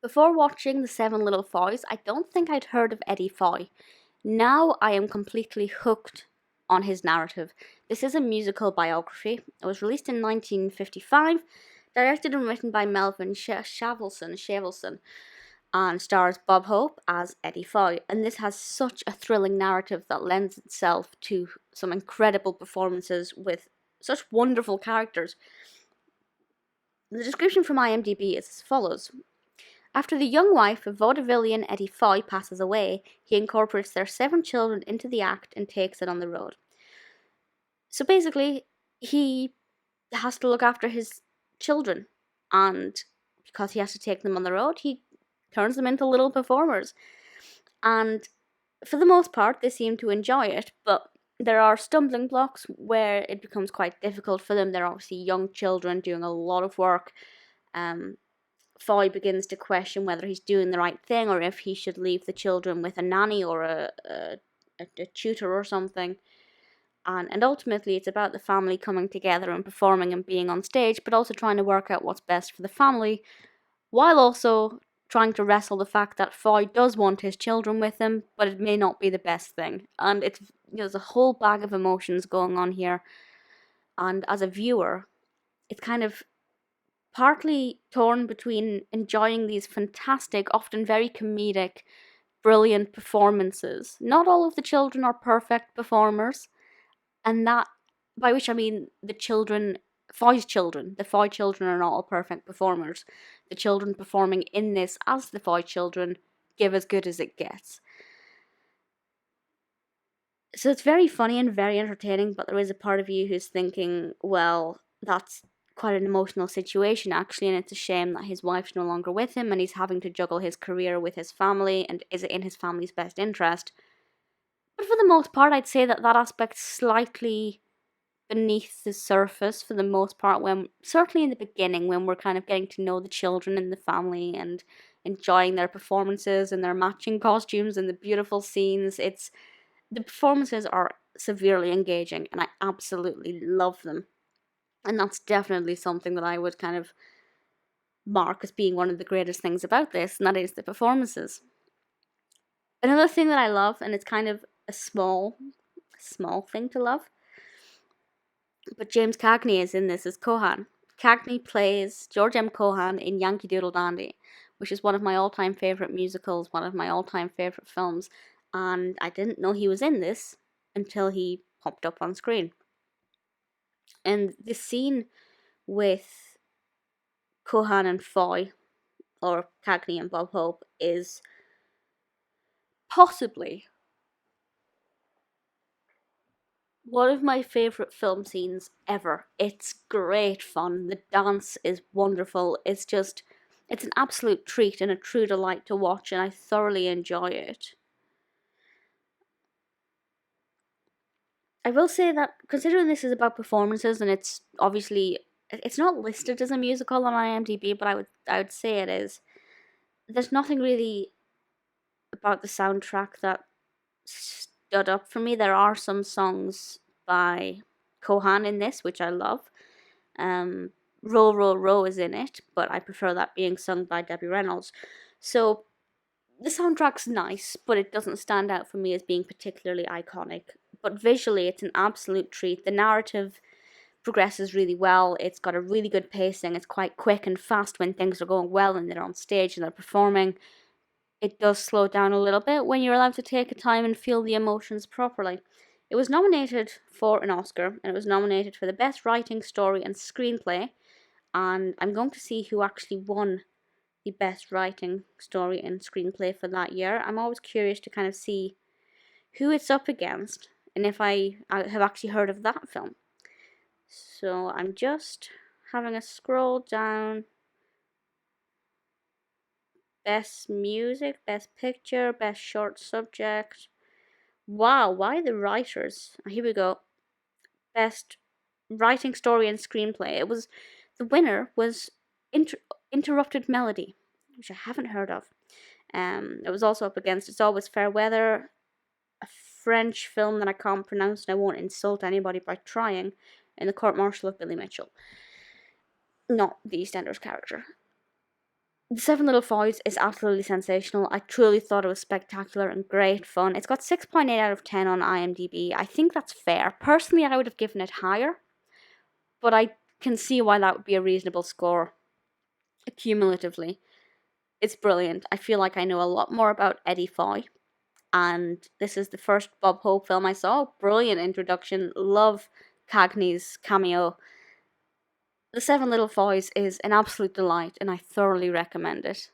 Before watching the Seven Little Foys, I don't think I'd heard of Eddie Foy. Now I am completely hooked on his narrative. This is a musical biography. It was released in 1955, directed and written by Melville Shavelson, and stars Bob Hope as Eddie Foy. And this has such a thrilling narrative that lends itself to some incredible performances with such wonderful characters. The description from IMDb is as follows. After the young wife of vaudevillian Eddie Foy passes away, he incorporates their 7 children into the act and takes it on the road. So basically, he has to look after his children, and because he has to take them on the road, he turns them into little performers. And for the most part, they seem to enjoy it, but there are stumbling blocks where it becomes quite difficult for them. They're obviously young children doing a lot of work. Foy begins to question whether he's doing the right thing or if he should leave the children with a nanny or a tutor or something. And ultimately, it's about the family coming together and performing and being on stage, but also trying to work out what's best for the family, while also trying to wrestle the fact that Foy does want his children with him, but it may not be the best thing. And there's a whole bag of emotions going on here. And as a viewer, it's kind of partly torn between enjoying these fantastic, often very comedic, brilliant performances. Not all of the children are perfect performers, and that, by which I mean the children, Foy's children. The Foy children are not all perfect performers. The children performing in this as the Foy children give as good as it gets. So it's very funny and very entertaining, but there is a part of you who's thinking, well, that's quite an emotional situation actually, and it's a shame that his wife's no longer with him and he's having to juggle his career with his family, and is it in his family's best interest? But for the most part, I'd say that aspect's slightly beneath the surface for the most part, when certainly in the beginning, when we're kind of getting to know the children in the family and enjoying their performances and their matching costumes and the beautiful scenes. The performances are severely engaging and I absolutely love them. And that's definitely something that I would kind of mark as being one of the greatest things about this, and that is the performances. Another thing that I love, and it's kind of a small thing to love, but James Cagney is in this as Cohan. Cagney plays George M. Cohan in Yankee Doodle Dandy, which is one of my all-time favourite musicals, one of my all-time favourite films, and I didn't know he was in this until he popped up on screen. And the scene with Cohan and Foy, or Cagney and Bob Hope, is possibly one of my favourite film scenes ever. It's great fun. The dance is wonderful. It's an absolute treat and a true delight to watch, and I thoroughly enjoy it. I will say that, considering this is about performances, and it's obviously, it's not listed as a musical on IMDb, but I would say it is. There's nothing really about the soundtrack that stood up for me. There are some songs by Cohan in this, which I love. Row, Row, Row is in it, but I prefer that being sung by Debbie Reynolds. So the soundtrack's nice, but it doesn't stand out for me as being particularly iconic. But visually, it's an absolute treat. The narrative progresses really well. It's got a really good pacing. It's quite quick and fast when things are going well and they're on stage and they're performing. It does slow down a little bit when you're allowed to take a time and feel the emotions properly. It was nominated for an Oscar, and it was nominated for the Best Writing, Story and Screenplay. And I'm going to see who actually won the Best Writing, Story and Screenplay for that year. I'm always curious to kind of see who it's up against and if I have actually heard of that film. So I'm just having a scroll down. Best Music, Best Picture, Best Short Subject. Wow, why the writers? Here we go. Best Writing, Story and Screenplay. The winner was Interrupted Melody, which I haven't heard of. It was also up against It's Always Fair Weather, a French film that I can't pronounce, and I won't insult anybody by trying, in The Court Martial of Billy Mitchell. Not the EastEnders character. The Seven Little Foys is absolutely sensational. I truly thought it was spectacular and great fun. It's got 6.8 out of 10 on IMDb. I think that's fair. Personally, I would have given it higher, but I can see why that would be a reasonable score cumulatively. It's brilliant. I feel like I know a lot more about Eddie Foy, and this is the first Bob Hope film I saw. Brilliant introduction. Love Cagney's cameo. The Seven Little Foys is an absolute delight, and I thoroughly recommend it.